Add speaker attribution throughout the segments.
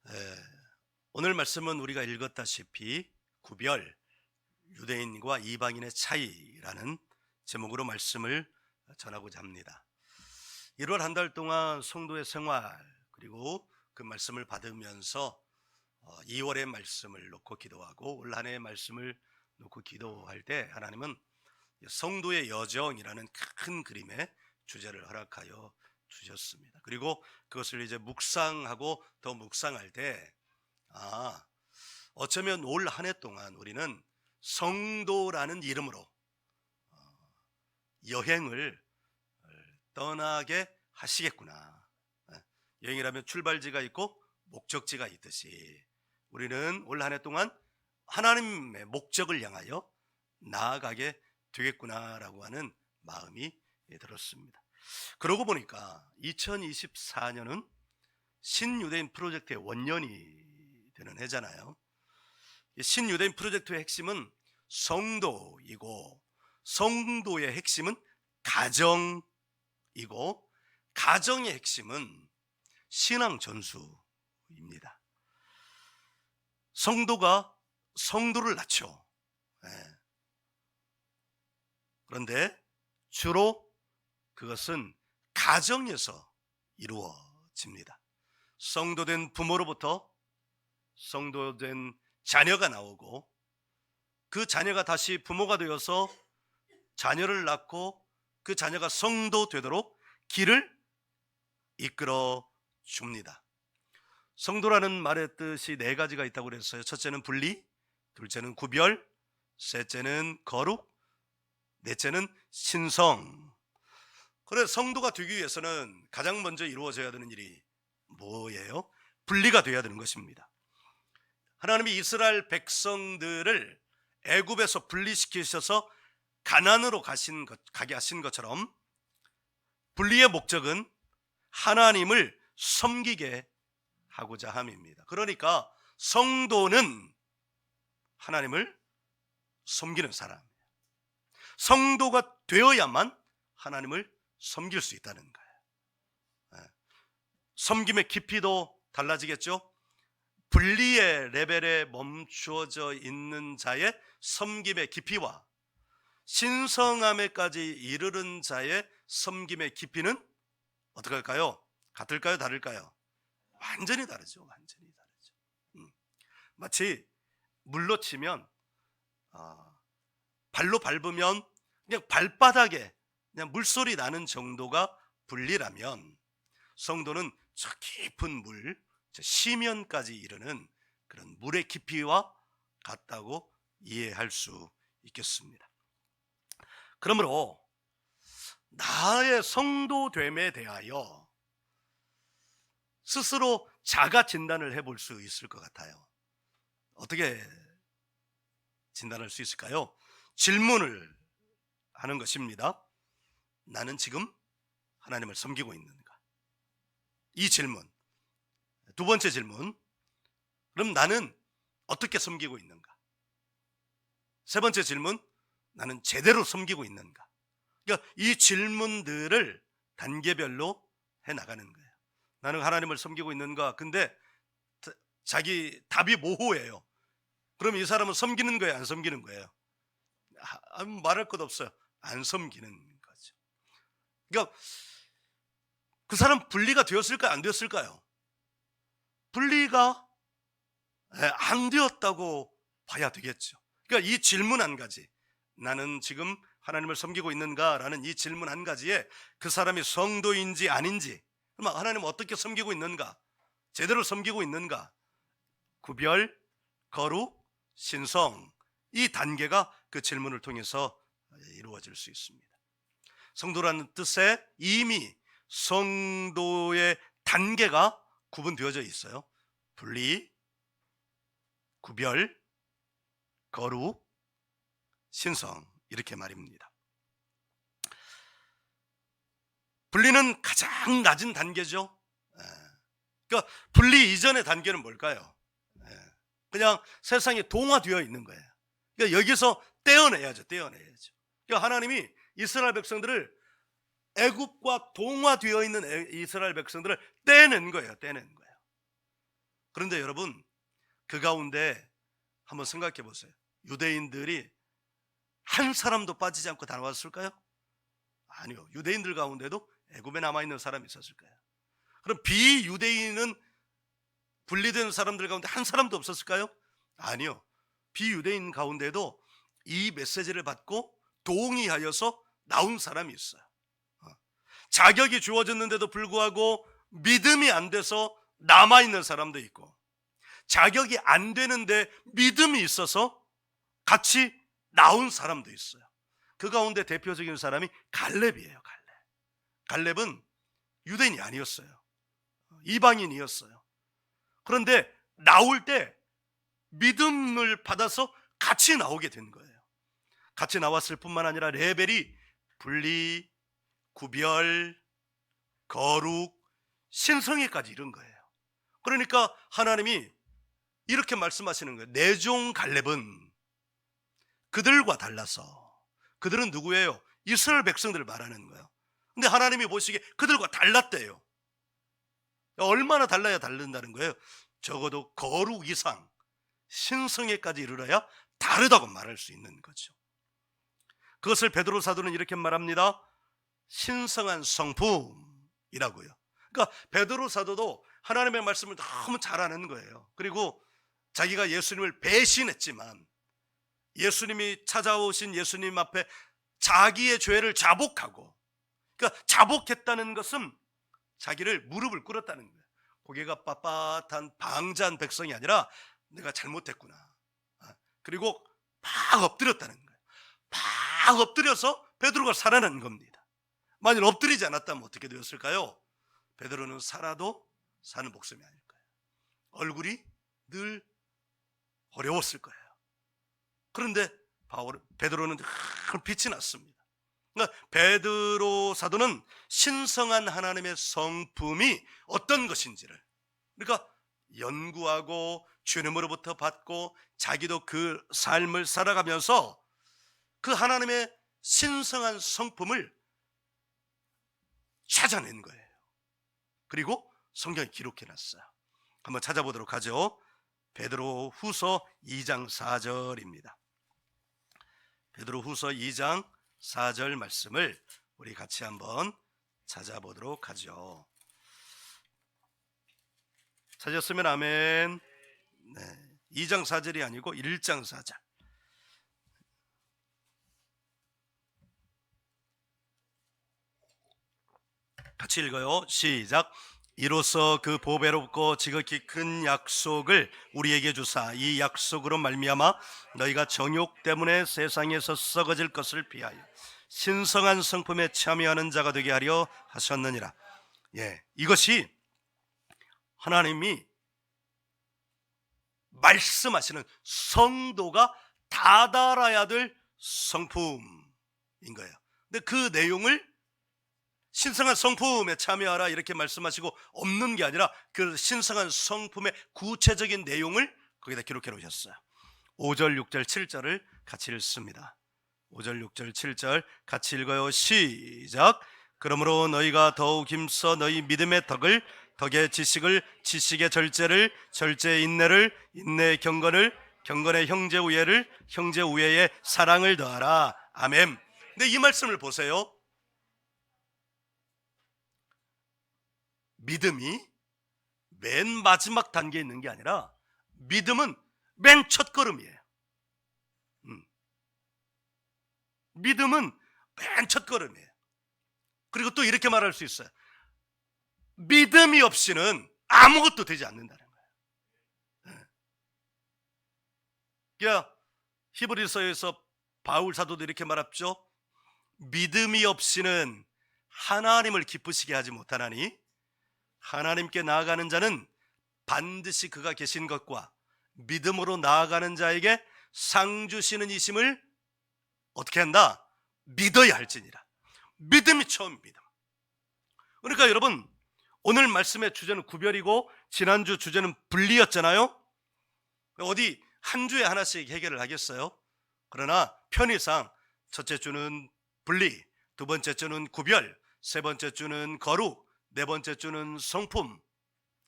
Speaker 1: 에, 오늘 말씀은 우리가 읽었다시피 구별, 유대인과 이방인의 차이라는 제목으로 말씀을 전하고자 합니다. 1월 한 달 동안 성도의 생활 그리고 그 말씀을 받으면서 2월의 말씀을 놓고 기도하고 올 한 해의 말씀을 놓고 기도할 때 하나님은 성도의 여정이라는 큰 그림의 주제를 허락하여 주셨습니다. 그리고 그것을 이제 묵상하고 더 묵상할 때 어쩌면 올 한 해 동안 우리는 성도라는 이름으로 여행을 떠나게 하시겠구나. 여행이라면 출발지가 있고 목적지가 있듯이 우리는 올 한 해 동안 하나님의 목적을 향하여 나아가게 되겠구나라고 하는 마음이 들었습니다. 그러고 보니까 2024년은 신유대인 프로젝트의 원년이 되는 해잖아요. 신유대인 프로젝트의 핵심은 성도이고, 성도의 핵심은 가정이고, 가정의 핵심은 신앙 전수입니다. 성도가 성도를 낳죠. 그런데 주로 그것은 가정에서 이루어집니다. 성도된 부모로부터 성도된 자녀가 나오고 그 자녀가 다시 부모가 되어서 자녀를 낳고 그 자녀가 성도 되도록 길을 이끌어 줍니다. 성도라는 말의 뜻이 네 가지가 있다고 그랬어요. 첫째는 분리, 둘째는 구별, 셋째는 거룩, 넷째는 신성. 그래서 성도가 되기 위해서는 가장 먼저 이루어져야 되는 일이 뭐예요? 분리가 되어야 되는 것입니다. 하나님이 이스라엘 백성들을 애굽에서 분리시키셔서 가나안으로 가게 하신 것처럼 분리의 목적은 하나님을 섬기게 하고자 함입니다. 그러니까 성도는 하나님을 섬기는 사람이에요. 성도가 되어야만 하나님을 섬길 수 있다는 거예요. 섬김의 깊이도 달라지겠죠. 분리의 레벨에 멈추어져 있는 자의 섬김의 깊이와 신성함에까지 이르는 자의 섬김의 깊이는 어떻게 할까요? 같을까요? 다를까요? 완전히 다르죠. 완전히 다르죠. 마치 물로 치면 발로 밟으면 그냥 발바닥에 그냥 물소리 나는 정도가 분리라면 성도는 저 깊은 물, 저 시면까지 이르는 그런 물의 깊이와 같다고 이해할 수 있겠습니다. 그러므로 나의 성도됨에 대하여 스스로 자가 진단을 해볼 수 있을 것 같아요. 어떻게 진단할 수 있을까요? 질문을 하는 것입니다. 나는 지금 하나님을 섬기고 있는가? 이 질문. 두 번째 질문. 그럼 나는 어떻게 섬기고 있는가? 세 번째 질문. 나는 제대로 섬기고 있는가? 그러니까 이 질문들을 단계별로 해 나가는 거예요. 나는 하나님을 섬기고 있는가? 근데 자기 답이 모호해요. 그럼 이 사람은 섬기는 거예요? 안 섬기는 거예요? 말할 것 없어요. 안 섬기는 거죠. 그러니까 그 사람 분리가 되었을까요? 안 되었을까요? 분리가 안 되었다고 봐야 되겠죠. 그러니까 이 질문 한 가지, 나는 지금 하나님을 섬기고 있는가? 라는 이 질문 한 가지에 그 사람이 성도인지 아닌지, 그럼 하나님을 어떻게 섬기고 있는가? 제대로 섬기고 있는가? 구별, 거룩, 신성, 이 단계가 그 질문을 통해서 이루어질 수 있습니다. 성도라는 뜻에 이미 성도의 단계가 구분되어져 있어요. 분리, 구별, 거룩, 신성, 이렇게 말입니다. 분리는 가장 낮은 단계죠. 그러니까 분리 이전의 단계는 뭘까요? 그냥 세상에 동화되어 있는 거예요. 그러니까 여기서 떼어내야죠. 그러니까 하나님이 이스라엘 백성들을 애굽과 동화되어 있는 이스라엘 백성들을 떼낸 거예요. 그런데 여러분, 그 가운데 한번 생각해 보세요. 유대인들이 한 사람도 빠지지 않고 다 나왔을까요? 아니요. 유대인들 가운데도 애굽에 남아있는 사람이 있었을 거예요. 그럼 비유대인은 분리된 사람들 가운데 한 사람도 없었을까요? 아니요. 비유대인 가운데도 이 메시지를 받고 동의하여서 나온 사람이 있어요. 자격이 주어졌는데도 불구하고 믿음이 안 돼서 남아있는 사람도 있고, 자격이 안 되는데 믿음이 있어서 같이 나온 사람도 있어요. 그 가운데 대표적인 사람이 갈렙이에요. 갈렙은 유대인이 아니었어요. 이방인이었어요. 그런데 나올 때 믿음을 받아서 같이 나오게 된 거예요. 같이 나왔을 뿐만 아니라 레벨이 분리, 구별, 거룩, 신성에까지 이른 거예요. 그러니까 하나님이 이렇게 말씀하시는 거예요. 내 종 갈렙은 그들과 달라서, 그들은 누구예요? 이스라엘 백성들을 말하는 거예요. 근데 하나님이 보시기에 그들과 달랐대요. 얼마나 달라야 다른다는 거예요? 적어도 거룩 이상, 신성에까지 이르러야 다르다고 말할 수 있는 거죠. 그것을 베드로 사도는 이렇게 말합니다. 신성한 성품이라고요. 그러니까 베드로 사도도 하나님의 말씀을 너무 잘 아는 거예요. 그리고 자기가 예수님을 배신했지만 예수님이 찾아오신 예수님 앞에 자기의 죄를 자복하고, 그러니까 자복했다는 것은 자기를 무릎을 꿇었다는 거예요. 고개가 빳빳한 방자한 백성이 아니라 내가 잘못했구나. 그리고 막 엎드렸다는 거예요. 막 엎드려서 베드로가 살아난 겁니다. 만일 엎드리지 않았다면 어떻게 되었을까요? 베드로는 살아도 사는 목숨이 아닐 거예요. 얼굴이 늘 어려웠을 거예요. 그런데 베드로는 늘 빛이 났습니다. 그러니까 베드로 사도는 신성한 하나님의 성품이 어떤 것인지를, 그러니까 연구하고 주님으로부터 받고 자기도 그 삶을 살아가면서 그 하나님의 신성한 성품을 찾아낸 거예요. 그리고 성경에 기록해놨어요. 한번 찾아보도록 하죠. 베드로 후서 2장 4절입니다. 베드로 후서 2장 4절 말씀을 우리 같이 한번 찾아보도록 하죠. 찾았으면 아멘. 네, 2장 4절이 아니고 1장 4절. 같이 읽어요. 시작. 이로써 그 보배롭고 지극히 큰 약속을 우리에게 주사 이 약속으로 말미암아 너희가 정욕 때문에 세상에서 썩어질 것을 피하여 신성한 성품에 참여하는 자가 되게 하려 하셨느니라. 이것이 하나님이 말씀하시는 성도가 다달아야 될 성품인 거예요. 근데 그 내용을 신성한 성품에 참여하라 이렇게 말씀하시고 없는 게 아니라 그 신성한 성품의 구체적인 내용을 거기다 기록해 놓으셨어요. 5절, 6절, 7절을 같이 읽습니다. 5절, 6절, 7절 같이 읽어요. 시작. 그러므로 너희가 더욱 힘써 너희 믿음의 덕을, 덕의 지식을, 지식의 절제를, 절제의 인내를, 인내의 경건을, 경건의 형제 우애를, 형제 우애의 사랑을 더하라. 아멘. 근데 이 말씀을 보세요. 믿음이 맨 마지막 단계에 있는 게 아니라 믿음은 맨 첫 걸음이에요. 믿음은 맨 첫 걸음이에요. 그리고 또 이렇게 말할 수 있어요. 믿음이 없이는 아무것도 되지 않는다는 거예요. 그러니까 히브리서에서 바울 사도도 이렇게 말했죠. 믿음이 없이는 하나님을 기쁘시게 하지 못하나니 하나님께 나아가는 자는 반드시 그가 계신 것과 믿음으로 나아가는 자에게 상 주시는 이심을 어떻게 한다? 믿어야 할지니라. 믿음이 처음입니다. 그러니까 여러분, 오늘 말씀의 주제는 구별이고 지난주 주제는 분리였잖아요. 어디 한 주에 하나씩 해결을 하겠어요? 그러나 편의상 첫째 주는 분리, 두 번째 주는 구별, 세 번째 주는 거룩, 네 번째 주는 성품,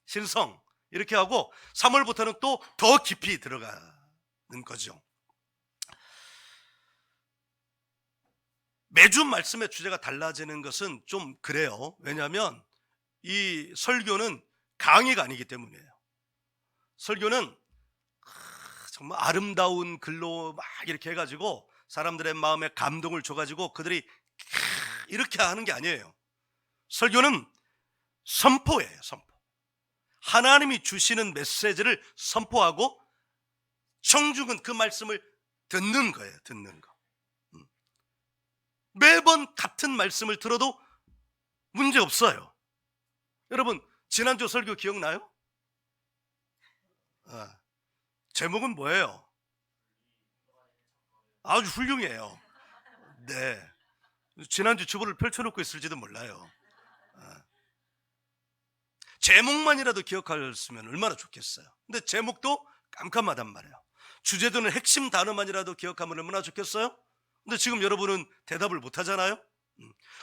Speaker 1: 신성, 이렇게 하고 3월부터는 또 더 깊이 들어가는 거죠. 매주 말씀의 주제가 달라지는 것은 좀 그래요. 왜냐하면 이 설교는 강의가 아니기 때문이에요. 설교는 정말 아름다운 글로 막 이렇게 해가지고 사람들의 마음에 감동을 줘가지고 그들이 이렇게 하는 게 아니에요. 설교는 선포예요. 선포. 하나님이 주시는 메시지를 선포하고 청중은 그 말씀을 듣는 거예요. 듣는 거. 매번 같은 말씀을 들어도 문제 없어요. 여러분, 지난주 설교 기억나요? 제목은 뭐예요? 아주 훌륭해요. 네, 지난주 주보를 펼쳐놓고 있을지도 몰라요. 제목만이라도 기억하셨으면 얼마나 좋겠어요. 근데 제목도 깜깜하단 말이에요. 주제도는 핵심 단어만이라도 기억하면 얼마나 좋겠어요. 근데 지금 여러분은 대답을 못 하잖아요.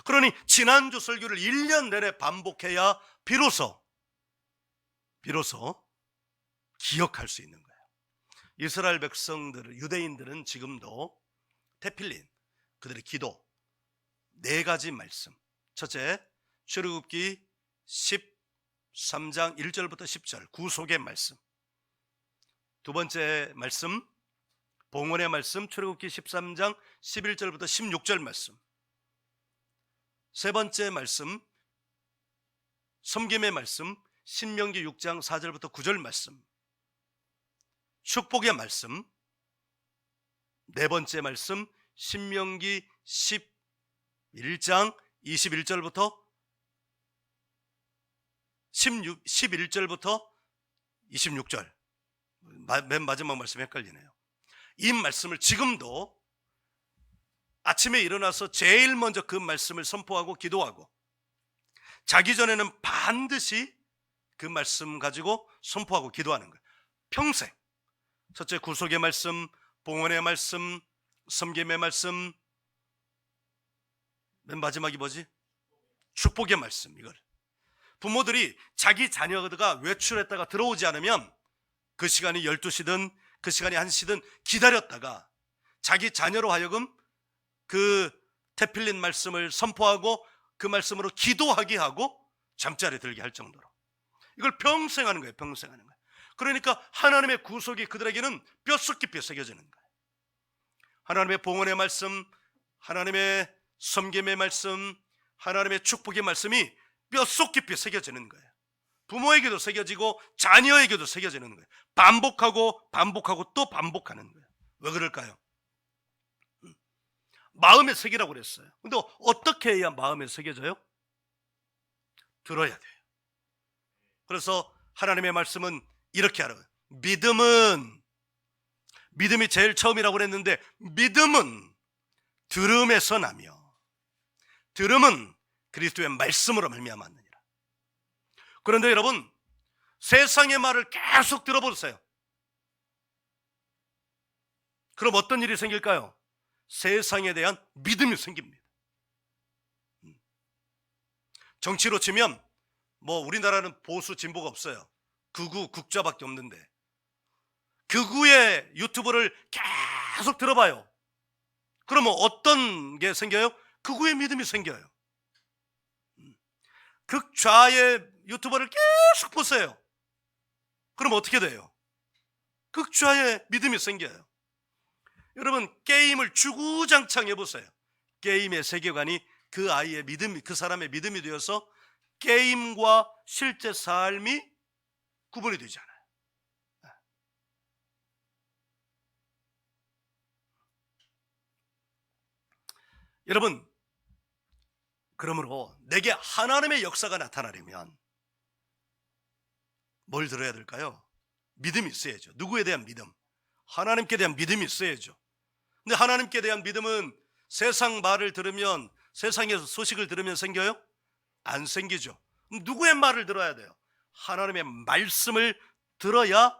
Speaker 1: 그러니 지난주 설교를 1년 내내 반복해야 비로소 기억할 수 있는 거예요. 이스라엘 백성들, 유대인들은 지금도 테필린, 그들의 기도 4가지 말씀. 첫째, 출애굽기 13장 1절부터 10절 구속의 말씀. 두 번째 말씀, 봉헌의 말씀, 출애굽기 13장 11절부터 16절 말씀. 세 번째 말씀, 섬김의 말씀, 신명기 6장 4절부터 9절 말씀. 축복의 말씀. 네 번째 말씀, 신명기 11장 21절부터 11절부터 26절. 맨 마지막 말씀이 헷갈리네요. 이 말씀을 지금도 아침에 일어나서 제일 먼저 그 말씀을 선포하고 기도하고 자기 전에는 반드시 그 말씀 가지고 선포하고 기도하는 거예요. 평생. 첫째, 구속의 말씀, 봉헌의 말씀, 섬김의 말씀. 맨 마지막이 뭐지? 축복의 말씀. 이걸 부모들이 자기 자녀가 외출했다가 들어오지 않으면 그 시간이 12시든 그 시간이 1시든 기다렸다가 자기 자녀로 하여금 그 테필린 말씀을 선포하고 그 말씀으로 기도하게 하고 잠자리에 들게 할 정도로 이걸 평생 하는 거예요. 평생 하는 거예요. 그러니까 하나님의 구속이 그들에게는 뼛속 깊이 새겨지는 거예요. 하나님의 봉헌의 말씀, 하나님의 섬김의 말씀, 하나님의 축복의 말씀이 뼛속 깊이 새겨지는 거예요. 부모에게도 새겨지고 자녀에게도 새겨지는 거예요. 반복하고 반복하고 또 반복하는 거예요. 왜 그럴까요? 마음에 새기라고 그랬어요. 근데 어떻게 해야 마음에 새겨져요? 들어야 돼요. 그래서 하나님의 말씀은 이렇게 하라고요. 믿음이 제일 처음이라고 그랬는데 믿음은 들음에서 나며 들음은 그리스도의 말씀으로 말미암았느니라. 그런데 여러분, 세상의 말을 계속 들어보세요. 그럼 어떤 일이 생길까요? 세상에 대한 믿음이 생깁니다. 정치로 치면 뭐 우리나라는 보수 진보가 없어요. 극우 극좌밖에 없는데 극우의 유튜브를 계속 들어봐요. 그러면 어떤 게 생겨요? 극우의 믿음이 생겨요. 극좌의 유튜버를 계속 보세요. 그럼 어떻게 돼요? 극좌의 믿음이 생겨요. 여러분, 게임을 주구장창 해보세요. 게임의 세계관이 그 아이의 믿음이, 그 사람의 믿음이 되어서 게임과 실제 삶이 구분이 되지 않아요. 여러분, 그러므로 내게 하나님의 역사가 나타나려면 뭘 들어야 될까요? 믿음이 있어야죠. 누구에 대한 믿음? 하나님께 대한 믿음이 있어야죠. 근데 하나님께 대한 믿음은 세상 말을 들으면, 세상에서 소식을 들으면 생겨요? 안 생기죠. 누구의 말을 들어야 돼요? 하나님의 말씀을 들어야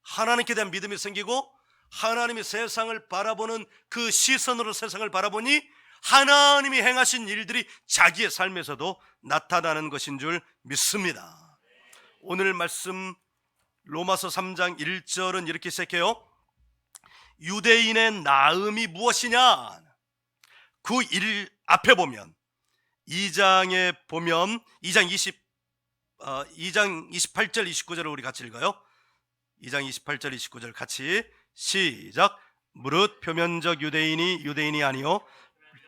Speaker 1: 하나님께 대한 믿음이 생기고, 하나님이 세상을 바라보는 그 시선으로 세상을 바라보니 하나님이 행하신 일들이 자기의 삶에서도 나타나는 것인 줄 믿습니다. 오늘 말씀 로마서 3장 1절은 이렇게 시작해요. 유대인의 나음이 무엇이냐? 그 일 앞에 보면 2장에 보면 2장 28절 29절을 우리 같이 읽어요. 2장 28절 29절 같이 시작. 무릇 표면적 유대인이 유대인이 아니요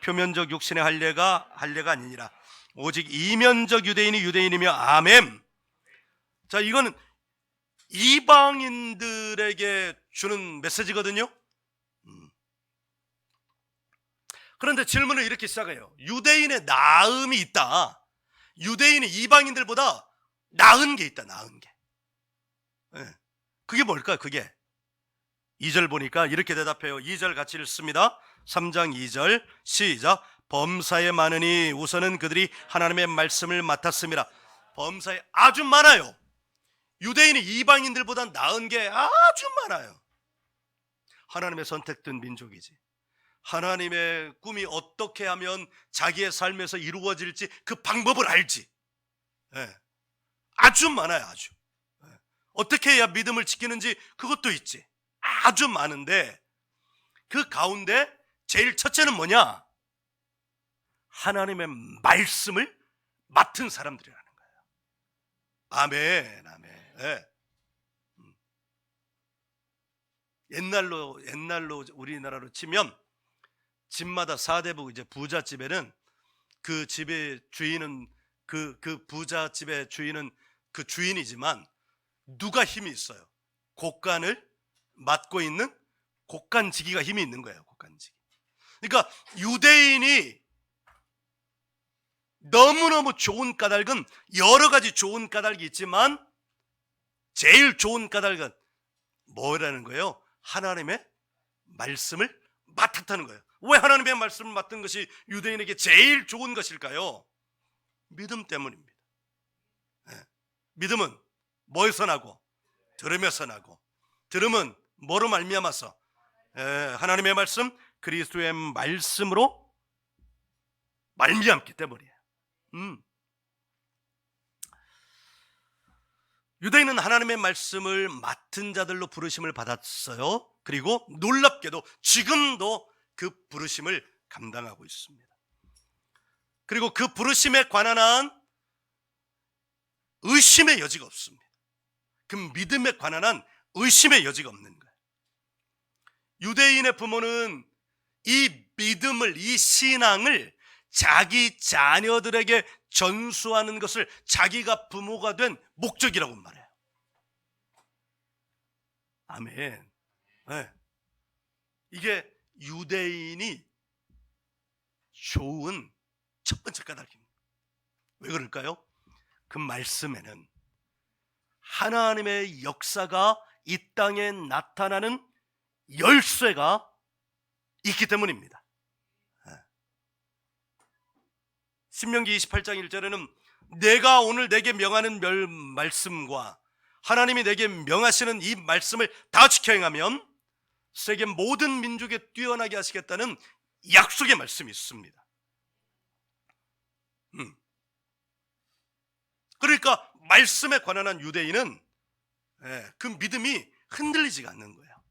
Speaker 1: 표면적 육신의 할례가 아니니라. 오직 이면적 유대인이 유대인이며 아멘. 자, 이거는 이방인들에게 주는 메시지거든요. 그런데 질문을 이렇게 시작해요. 유대인의 나음이 있다. 유대인이 이방인들보다 나은 게 있다. 나은 게. 그게 뭘까요? 그게 2절 보니까 이렇게 대답해요. 2절 같이 읽습니다. 3장 2절 시작. 범사에 많으니 우선은 그들이 하나님의 말씀을 맡았습니다. 범사에 아주 많아요. 유대인이 이방인들보다 나은 게 아주 많아요. 하나님의 선택된 민족이지. 하나님의 꿈이 어떻게 하면 자기의 삶에서 이루어질지 그 방법을 알지. 아주 많아요. 아주. 어떻게 해야 믿음을 지키는지 그것도 있지. 아주 많은데 그 가운데 제일 첫째는 뭐냐? 하나님의 말씀을 맡은 사람들이라는 거예요. 아멘, 아멘. 옛날로 우리나라로 치면 집마다 사대부 이제 부잣집에는 그 집의 주인은 그 부잣집의 주인은 그 주인이지만 누가 힘이 있어요? 곡간을 맡고 있는 곡간지기가 힘이 있는 거예요. 곡간지기. 그러니까 유대인이 너무너무 좋은 까닭은 여러 가지 좋은 까닭이 있지만 제일 좋은 까닭은 뭐라는 거예요? 하나님의 말씀을 맡았다는 거예요. 왜 하나님의 말씀을 맡은 것이 유대인에게 제일 좋은 것일까요? 믿음 때문입니다. 믿음은 뭐에서 나고? 들으면서 나고. 들음은 뭐로 말미암아서? 하나님의 말씀, 그리스도의 말씀으로 말미암기 때문이에요. 유대인은 하나님의 말씀을 맡은 자들로 부르심을 받았어요. 그리고 놀랍게도 지금도 그 부르심을 감당하고 있습니다. 그리고 그 부르심에 관한 한 의심의 여지가 없습니다. 그 믿음에 관한 한 의심의 여지가 없는 거예요. 유대인의 부모는 이 믿음을, 이 신앙을 자기 자녀들에게 전수하는 것을 자기가 부모가 된 목적이라고 말해요. 아멘. 이게 유대인이 좋은 첫 번째 까닭입니다. 왜 그럴까요? 그 말씀에는 하나님의 역사가 이 땅에 나타나는 열쇠가 있기 때문입니다. 신명기 28장 1절에는 내가 오늘 내게 명하는 말씀과 하나님이 내게 명하시는 이 말씀을 다 지켜 행하면 세계 모든 민족에 뛰어나게 하시겠다는 약속의 말씀이 있습니다. 그러니까 말씀에 관한 한 유대인은 그 믿음이 흔들리지가 않는 거예요.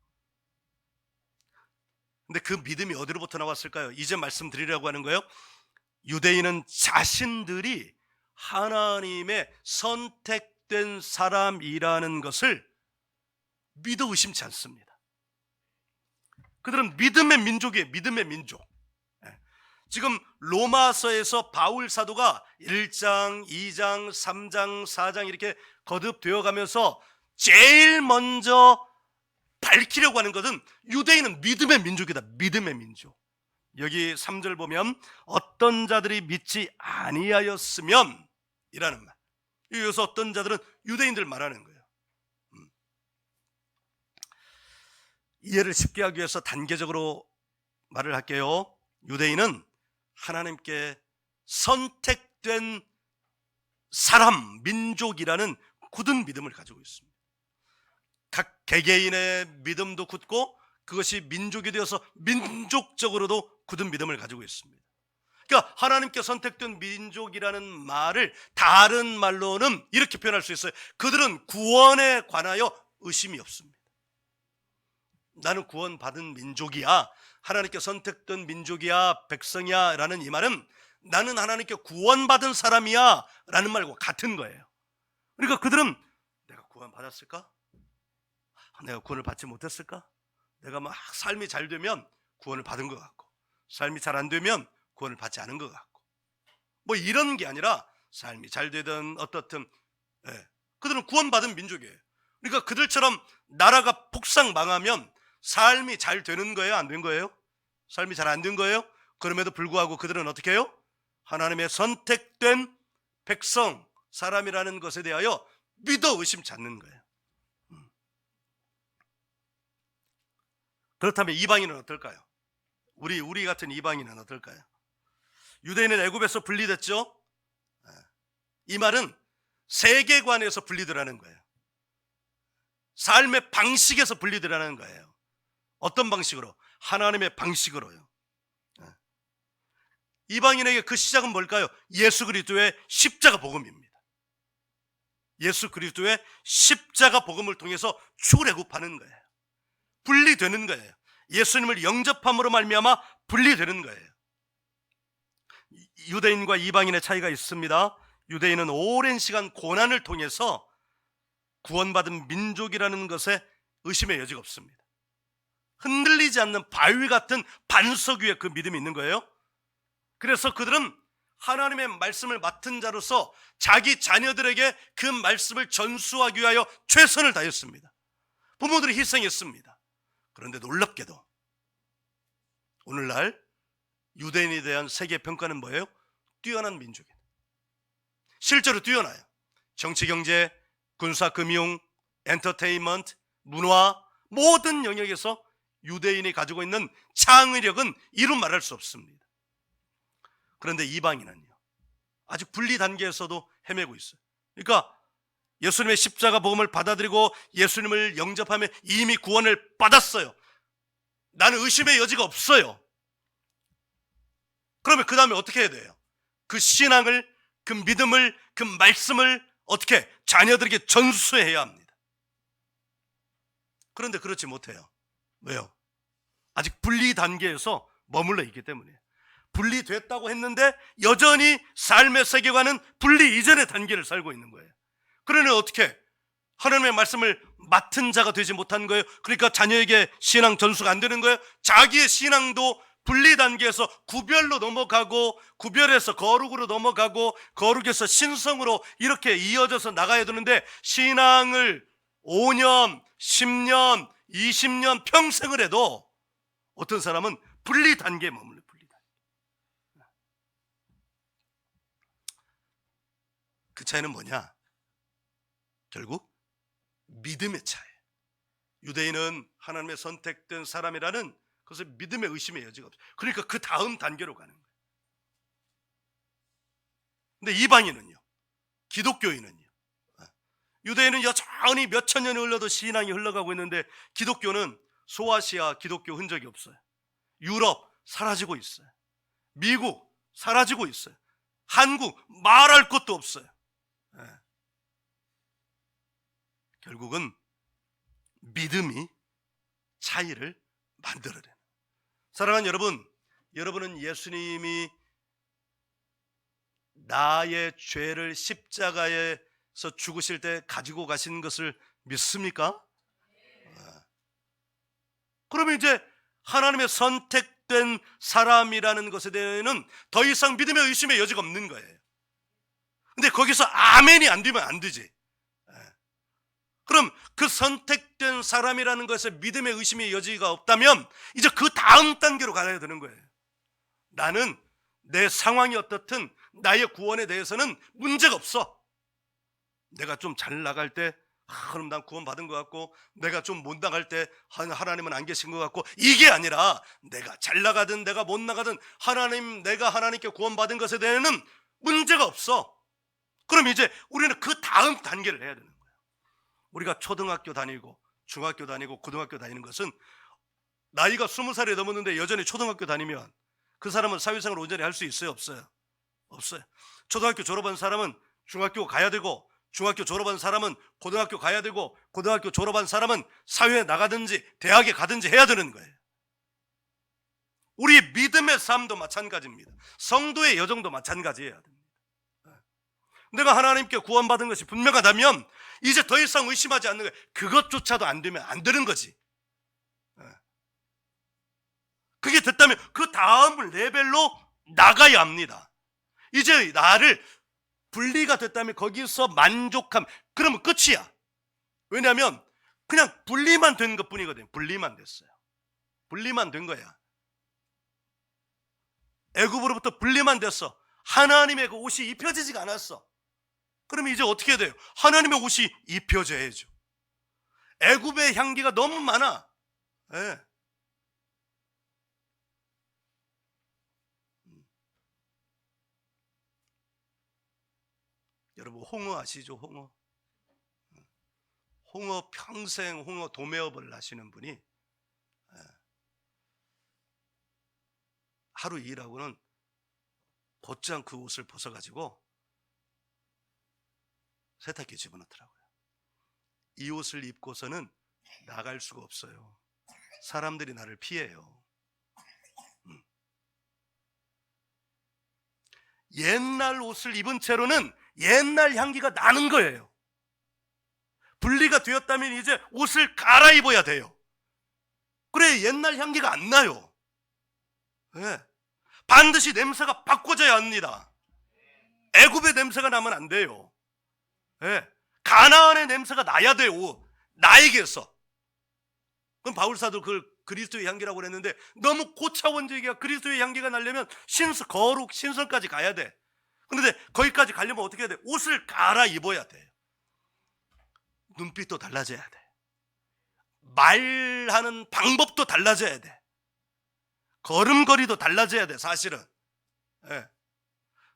Speaker 1: 근데 그 믿음이 어디로부터 나왔을까요? 이제 말씀드리려고 하는 거예요. 유대인은 자신들이 하나님의 선택된 사람이라는 것을 믿어 의심치 않습니다. 그들은 믿음의 민족이에요. 믿음의 민족. 지금 로마서에서 바울 사도가 1장, 2장, 3장, 4장 이렇게 거듭되어 가면서 제일 먼저 밝히려고 하는 것은 유대인은 믿음의 민족이다. 믿음의 민족. 여기 3절 보면 어떤 자들이 믿지 아니하였으면 이라는 말. 여기서 어떤 자들은 유대인들 말하는 거예요. 이해를 쉽게 하기 위해서 단계적으로 말을 할게요. 유대인은 하나님께 선택된 사람, 민족이라는 굳은 믿음을 가지고 있습니다. 각 개개인의 믿음도 굳고 그것이 민족이 되어서 민족적으로도 굳은 믿음을 가지고 있습니다. 그러니까 하나님께 선택된 민족이라는 말을 다른 말로는 이렇게 표현할 수 있어요. 그들은 구원에 관하여 의심이 없습니다. 나는 구원받은 민족이야, 하나님께 선택된 민족이야, 백성이야 라는 이 말은 나는 하나님께 구원받은 사람이야 라는 말과 같은 거예요. 그러니까 그들은 내가 구원받았을까? 내가 구원을 받지 못했을까? 내가 막 삶이 잘 되면 구원을 받은 것 같고, 삶이 잘 안 되면 구원을 받지 않은 것 같고, 뭐 이런 게 아니라 삶이 잘 되든 어떻든 그들은 구원받은 민족이에요. 그러니까 그들처럼 나라가 폭삭 망하면 삶이 잘 되는 거예요? 안 된 거예요? 삶이 잘 안 된 거예요? 그럼에도 불구하고 그들은 어떻게 해요? 하나님의 선택된 백성, 사람이라는 것에 대하여 믿어 의심치 않는 거예요. 그렇다면 이방인은 어떨까요? 우리 같은 이방인은 어떨까요? 유대인은 애굽에서 분리됐죠? 이 말은 세계관에서 분리되라는 거예요. 삶의 방식에서 분리되라는 거예요. 어떤 방식으로? 하나님의 방식으로요. 이방인에게 그 시작은 뭘까요? 예수 그리스도의 십자가 복음입니다. 예수 그리스도의 십자가 복음을 통해서 출애굽하는 거예요. 분리되는 거예요. 예수님을 영접함으로 말미암아 분리되는 거예요. 유대인과 이방인의 차이가 있습니다. 유대인은 오랜 시간 고난을 통해서 구원받은 민족이라는 것에 의심의 여지가 없습니다. 흔들리지 않는 바위 같은 반석 위에 그 믿음이 있는 거예요. 그래서 그들은 하나님의 말씀을 맡은 자로서 자기 자녀들에게 그 말씀을 전수하기 위하여 최선을 다했습니다. 부모들이 희생했습니다. 그런데 놀랍게도 오늘날 유대인에 대한 세계 평가는 뭐예요? 뛰어난 민족이에요. 실제로 뛰어나요. 정치, 경제, 군사, 금융, 엔터테인먼트, 문화, 모든 영역에서 유대인이 가지고 있는 창의력은 이루 말할 수 없습니다. 그런데 이방인은요, 아직 분리 단계에서도 헤매고 있어요. 그러니까 예수님의 십자가 복음을 받아들이고 예수님을 영접하며 이미 구원을 받았어요. 나는 의심의 여지가 없어요. 그러면 그 다음에 어떻게 해야 돼요? 그 신앙을, 그 믿음을, 그 말씀을 어떻게 자녀들에게 전수해야 합니다. 그런데 그렇지 못해요. 왜요? 아직 분리 단계에서 머물러 있기 때문이에요. 분리됐다고 했는데 여전히 삶의 세계관은 분리 이전의 단계를 살고 있는 거예요. 그러니 어떻게? 하나님의 말씀을 맡은 자가 되지 못한 거예요. 그러니까 자녀에게 신앙 전수가 안 되는 거예요. 자기의 신앙도 분리 단계에서 구별로 넘어가고, 구별에서 거룩으로 넘어가고, 거룩에서 신성으로 이렇게 이어져서 나가야 되는데 신앙을 5년, 10년, 20년 평생을 해도 어떤 사람은 분리 단계에 머물러. 그 차이는 뭐냐? 결국 믿음의 차이예요. 유대인은 하나님의 선택된 사람이라는 그것을 믿음의 의심의 여지가 없어요. 그러니까 그 다음 단계로 가는 거예요. 근데 이방인은요, 기독교인은요, 유대인은 여전히 몇천 년이 흘러도 신앙이 흘러가고 있는데 기독교는 소아시아 기독교 흔적이 없어요. 유럽 사라지고 있어요. 미국 사라지고 있어요. 한국 말할 것도 없어요. 결국은 믿음이 차이를 만들어내는. 사랑하는 여러분, 여러분은 예수님이 나의 죄를 십자가에서 죽으실 때 가지고 가신 것을 믿습니까? 그러면 이제 하나님의 선택된 사람이라는 것에 대해서는 더 이상 믿음의 의심의 여지가 없는 거예요. 근데 거기서 아멘이 안 되면 안 되지. 그럼 그 선택된 사람이라는 것에 믿음의 의심의 여지가 없다면 이제 그 다음 단계로 가야 되는 거예요. 나는 내 상황이 어떻든 나의 구원에 대해서는 문제가 없어. 내가 좀 잘 나갈 때 그럼 난 구원 받은 것 같고, 내가 좀 못 나갈 때 하나님은 안 계신 것 같고, 이게 아니라 내가 잘 나가든 내가 못 나가든 내가 하나님께 구원 받은 것에 대해서는 문제가 없어. 그럼 이제 우리는 그 다음 단계를 해야 되는 거예요. 우리가 초등학교 다니고 중학교 다니고 고등학교 다니는 것은 나이가 20살이 넘었는데 여전히 초등학교 다니면 그 사람은 사회생활 온전히 할 수 있어요? 없어요? 없어요. 초등학교 졸업한 사람은 중학교 가야 되고, 중학교 졸업한 사람은 고등학교 가야 되고, 고등학교 졸업한 사람은 사회에 나가든지 대학에 가든지 해야 되는 거예요. 우리 믿음의 삶도 마찬가지입니다. 성도의 여정도 마찬가지여야 됩니다. 내가 하나님께 구원받은 것이 분명하다면 이제 더 이상 의심하지 않는 거예요. 그것조차도 안 되면 안 되는 거지. 그게 됐다면 그 다음 레벨로 나가야 합니다. 이제 나를 분리가 됐다면 거기서 만족함, 그러면 끝이야. 왜냐하면 그냥 분리만 된 것뿐이거든요. 분리만 됐어요. 분리만 된 거야. 애굽으로부터 분리만 됐어. 하나님의 그 옷이 입혀지지가 않았어. 그러면 이제 어떻게 돼요? 하나님의 옷이 입혀져야죠. 애굽의 향기가 너무 많아. 네. 여러분 홍어 아시죠? 홍어. 홍어 평생 홍어 도매업을 하시는 분이 하루 일하고는 곧장 그 옷을 벗어가지고 세탁기에 집어넣더라고요. 이 옷을 입고서는 나갈 수가 없어요. 사람들이 나를 피해요. 옛날 옷을 입은 채로는 옛날 향기가 나는 거예요. 분리가 되었다면 이제 옷을 갈아입어야 돼요. 그래 옛날 향기가 안 나요. 네. 반드시 냄새가 바꿔져야 합니다. 애굽의 냄새가 나면 안 돼요. 네. 가나안의 냄새가 나야 돼요. 나에게서. 그럼 바울사도 그걸 그리스도의 향기라고 그랬는데 너무 고차원적이야. 그리스도의 향기가 나려면 거룩 신선까지 가야 돼. 그런데 거기까지 가려면 어떻게 해야 돼? 옷을 갈아입어야 돼. 눈빛도 달라져야 돼. 말하는 방법도 달라져야 돼. 걸음걸이도 달라져야 돼. 사실은 네.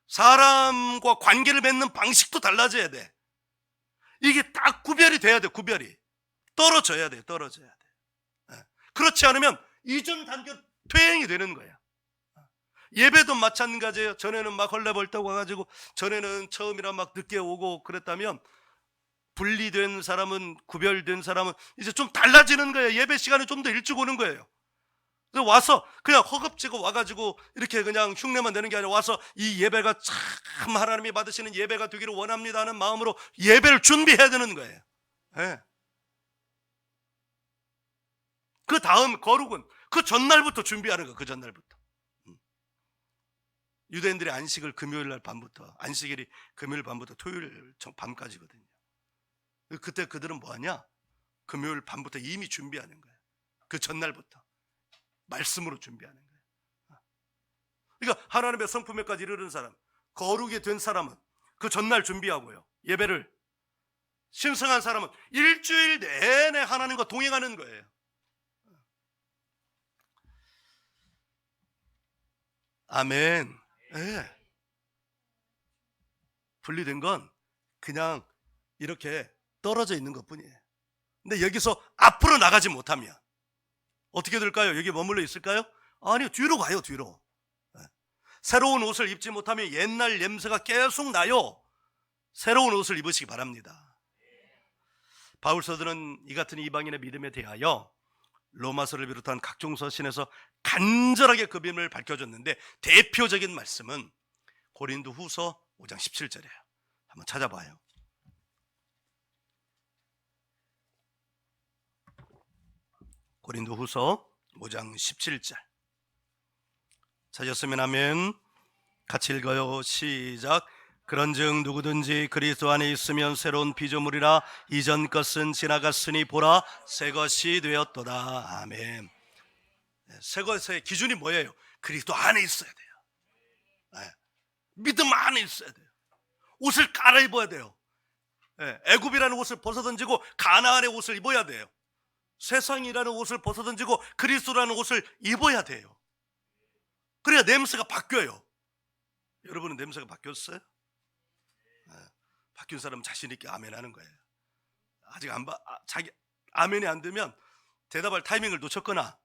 Speaker 1: 사람과 관계를 맺는 방식도 달라져야 돼. 이게 딱 구별이 돼야 돼. 구별이 떨어져야 돼. 떨어져야 돼. 네. 그렇지 않으면 이전 단계 퇴행이 되는 거야. 예배도 마찬가지예요. 전에는 막 헐레벌떡 와가지고 전에는 처음이라 막 늦게 오고 그랬다면 분리된 사람은, 구별된 사람은 이제 좀 달라지는 거예요. 예배 시간에 좀 더 일찍 오는 거예요. 그래서 와서 그냥 허겁지겁 와가지고 이렇게 그냥 흉내만 내는 게 아니라 와서 이 예배가 참 하나님이 받으시는 예배가 되기를 원합니다 하는 마음으로 예배를 준비해야 되는 거예요. 네. 그 다음 거룩은 그 전날부터 준비하는 거예요. 그 전날부터. 유대인들의 안식을 금요일 날 밤부터, 안식일이 금요일 밤부터 토요일 밤까지거든요. 그때 그들은 뭐하냐? 금요일 밤부터 이미 준비하는 거예요. 그 전날부터 말씀으로 준비하는 거예요. 그러니까 하나님의 성품에까지 이르는 사람, 거룩이 된 사람은 그 전날 준비하고요. 예배를 신성한 사람은 일주일 내내 하나님과 동행하는 거예요. 아멘. 네. 분리된 건 그냥 이렇게 떨어져 있는 것뿐이에요. 근데 여기서 앞으로 나가지 못하면 어떻게 될까요? 여기 머물러 있을까요? 아니요, 뒤로 가요. 뒤로. 네. 새로운 옷을 입지 못하면 옛날 냄새가 계속 나요. 새로운 옷을 입으시기 바랍니다. 바울서들은 이 같은 이방인의 믿음에 대하여 로마서를 비롯한 각종 서신에서 간절하게 그 비밀을 밝혀줬는데 대표적인 말씀은 고린도 후서 5장 17절이에요. 한번 찾아봐요. 고린도 후서 5장 17절. 찾았으면 아멘. 같이 읽어요. 시작. 그런즉 누구든지 그리스도 안에 있으면 새로운 피조물이라 이전 것은 지나갔으니 보라 새 것이 되었도다. 아멘. 새 것의 기준이 뭐예요? 그리스도 안에 있어야 돼요. 네. 믿음 안에 있어야 돼요. 옷을 갈아입어야 돼요. 네. 애굽이라는 옷을 벗어던지고 가나안의 옷을 입어야 돼요. 세상이라는 옷을 벗어던지고 그리스도라는 옷을 입어야 돼요. 그래야 냄새가 바뀌어요. 여러분은 냄새가 바뀌었어요? 네. 바뀐 사람은 자신 있게 아멘 하는 거예요. 아직 자기 아멘이 안 되면 대답할 타이밍을 놓쳤거나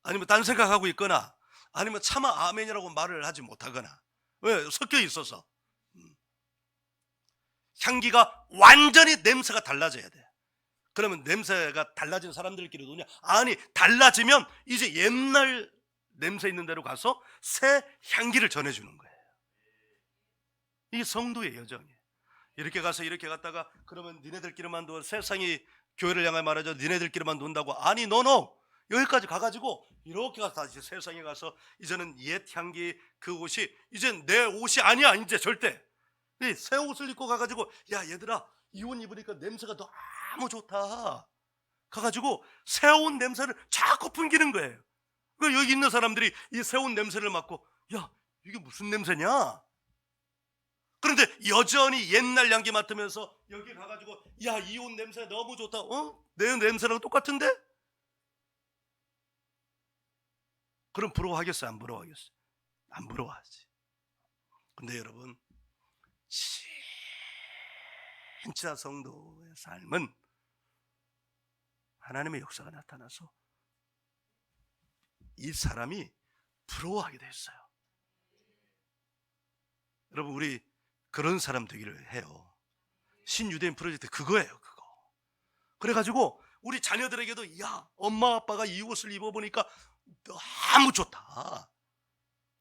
Speaker 1: 아니면 딴 생각하고 있거나 아니면 차마 아멘이라고 말을 하지 못하거나, 왜? 섞여 있어서. 향기가 완전히 냄새가 달라져야 돼. 그러면 냄새가 달라진 사람들끼리 노냐? 아니, 달라지면 이제 옛날 냄새 있는 데로 가서 새 향기를 전해주는 거예요. 이게 성도의 여정이에요. 이렇게 가서 이렇게 갔다가 그러면 니네들끼리만 도 세상이 교회를 향해 말하죠. 니네들끼리만 논다고. 아니, 노노. 여기까지 가가지고 이렇게 가서 다시 세상에 가서 이제는 옛 향기 그 옷이 이제 내 옷이 아니야. 이제 절대. 새 옷을 입고 가가지고 야 얘들아 이 옷 입으니까 냄새가 너무 좋다. 가가지고 새 옷 냄새를 자꾸 풍기는 거예요. 여기 있는 사람들이 이 새 옷 냄새를 맡고 야 이게 무슨 냄새냐? 그런데 여전히 옛날 향기 맡으면서 여기 가가지고 야 이 옷 냄새 너무 좋다. 내 냄새랑 똑같은데? 그럼 부러워하겠어요? 안 부러워하겠어요? 안 부러워하지. 근데 여러분, 진짜 성도의 삶은 하나님의 역사가 나타나서 이 사람이 부러워하게 됐어요. 여러분, 우리 그런 사람 되기를 해요. 신유대인 프로젝트 그거예요, 그거. 그래가지고 우리 자녀들에게도 야, 엄마 아빠가 이 옷을 입어보니까 너무 좋다.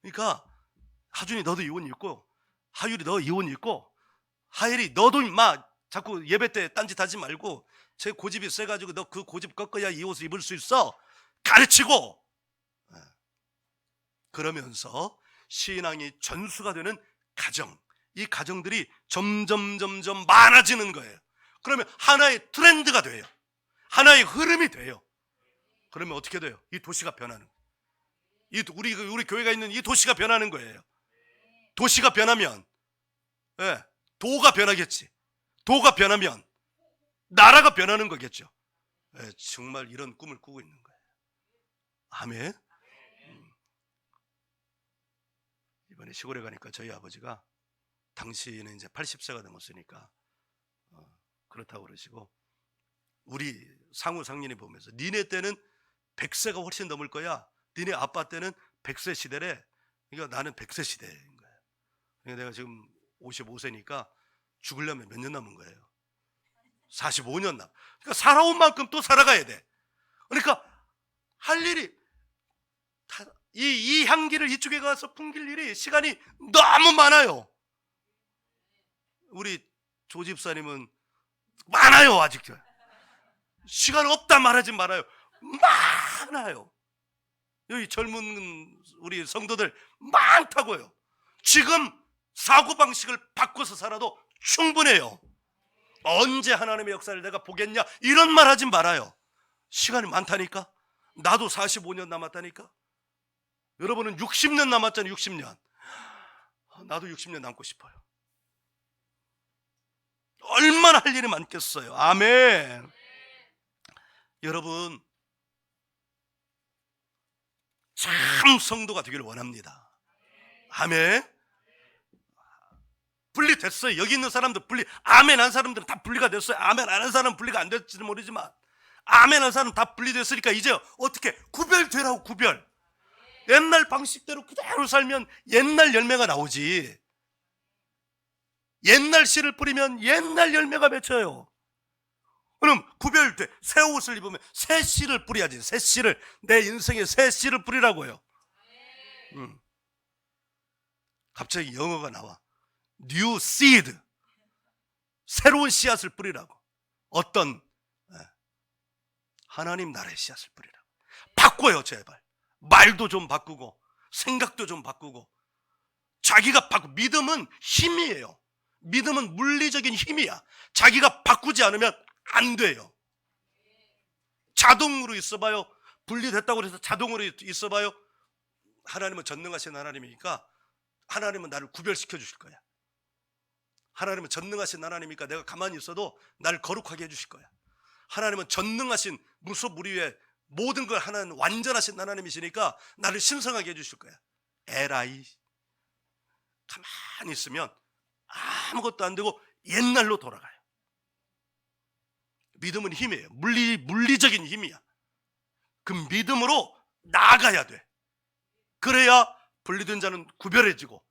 Speaker 1: 그러니까 하준이 너도 이 옷 입고, 하율이 너 이 옷 입고, 하율이 너도 임마 자꾸 예배 때 딴짓하지 말고 제 고집이 세가지고 너 그 고집 꺾어야 이 옷을 입을 수 있어. 가르치고. 그러면서 신앙이 전수가 되는 가정, 이 가정들이 점점 많아지는 거예요. 그러면 하나의 트렌드가 돼요. 하나의 흐름이 돼요. 그러면 어떻게 돼요? 이 도시가 변하는 거예요. 우리 교회가 있는 이 도시가 변하는 거예요. 도시가 변하면 도가 변하겠지. 도가 변하면 나라가 변하는 거겠죠. 정말 이런 꿈을 꾸고 있는 거예요. 아멘. 이번에 시골에 가니까 저희 아버지가 당시에는 이제 80세가 넘었으니까 그렇다고 그러시고, 우리 상우 상년이 보면서 니네 때는 100세가 훨씬 넘을 거야. 니네 아빠 때는 100세 시대래. 그러니까 나는 100세 시대인 거예요. 그러니까 내가 지금 55세니까 죽으려면 몇 년 남은 거예요? 45년 남. 그러니까 살아온 만큼 또 살아가야 돼. 그러니까 할 일이 이 향기를 이쪽에 가서 풍길 일이 시간이 너무 많아요. 우리 조 집사님은 많아요. 아직도 시간 없다 말하지 말아요. 많아요. 여기 젊은 우리 성도들 많다고요. 지금 사고방식을 바꿔서 살아도 충분해요. 언제 하나님의 역사를 내가 보겠냐 이런 말 하지 말아요. 시간이 많다니까. 나도 45년 남았다니까. 여러분은 60년 남았잖아요. 60년. 나도 60년 남고 싶어요. 얼마나 할 일이 많겠어요. 아멘. 여러분, 참 성도가 되기를 원합니다. 아멘. 분리됐어요. 여기 있는 사람들 아멘 한 사람들은 다 분리가 됐어요. 아멘 안 한 사람은 분리가 안 될지는 모르지만 아멘 한 사람은 다 분리됐으니까 이제 어떻게 구별되라고. 구별. 옛날 방식대로 그대로 살면 옛날 열매가 나오지. 옛날 씨를 뿌리면 옛날 열매가 맺혀요. 그럼 구별돼. 새 옷을 입으면 새 씨를 뿌려야지. 새 씨를, 내 인생에 새 씨를 뿌리라고요. 갑자기 영어가 나와. New seed. 새로운 씨앗을 뿌리라고. 어떤 하나님 나라의 씨앗을 뿌리라고. 바꿔요, 제발. 말도 좀 바꾸고 생각도 좀 바꾸고. 자기가 믿음은 힘이에요. 믿음은 물리적인 힘이야. 자기가 바꾸지 않으면 안 돼요. 자동으로 있어봐요. 분리됐다고 해서 자동으로 있어봐요. 하나님은 전능하신 하나님이니까 하나님은 나를 구별시켜 주실 거야. 하나님은 전능하신 하나님이니까 내가 가만히 있어도 나를 거룩하게 해주실 거야. 하나님은 전능하신 무소무리의 모든 걸 하나는 완전하신 하나님이시니까 나를 신성하게 해주실 거야. 에라이. 가만히 있으면 아무것도 안 되고 옛날로 돌아가요. 믿음은 힘이에요. 물리적인 힘이야. 그 믿음으로 나아가야 돼. 그래야 분리된 자는 구별해지고,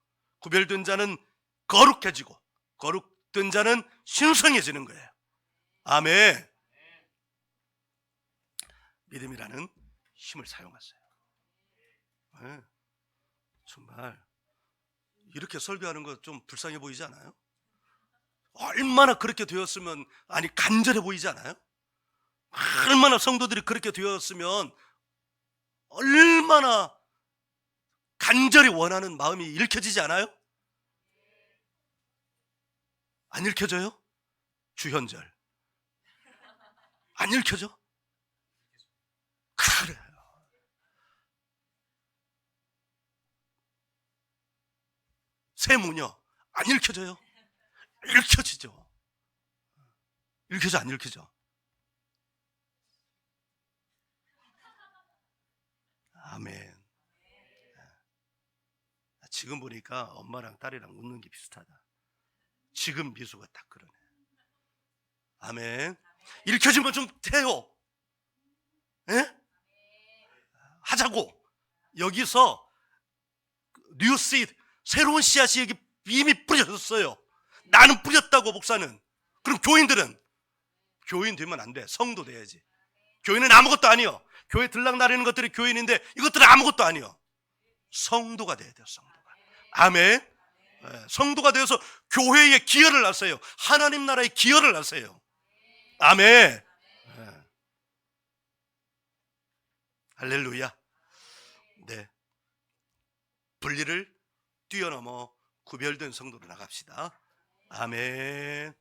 Speaker 1: 구별된 자는 거룩해지고, 거룩된 자는 신성해지는 거예요. 아멘. 믿음이라는 힘을 사용하세요. 네. 정말 이렇게 설교하는 거 좀 불쌍해 보이지 않아요? 얼마나 그렇게 되었으면, 아니 간절해 보이지 않아요? 얼마나 성도들이 그렇게 되었으면 얼마나 간절히 원하는 마음이 읽혀지지 않아요? 안 읽혀져요? 주현절 안 읽혀져? 그래요. 세무녀 안 읽혀져요? 읽혀지죠. 읽혀져 안 읽혀져? 아멘. 지금 보니까 엄마랑 딸이랑 웃는 게 비슷하다. 지금 미소가 딱 그러네. 아멘. 읽혀지면 좀 돼요. 예? 하자고. 여기서 뉴시드, 새로운 씨앗이 여기 이미 뿌려졌어요. 나는 뿌렸다고, 목사는. 그럼 교인들은? 교인 되면 안 돼. 성도 돼야지. 교인은 아무것도 아니요. 교회 들락날리는 것들이 교인인데 이것들은 아무것도 아니요. 성도가 돼야 돼요. 성도가. 아멘. 성도가 되어서 교회에 기여를 하세요. 하나님 나라에 기여를 하세요. 아멘. 할렐루야. 네. 분리를 뛰어넘어 구별된 성도로 나갑시다. 아멘.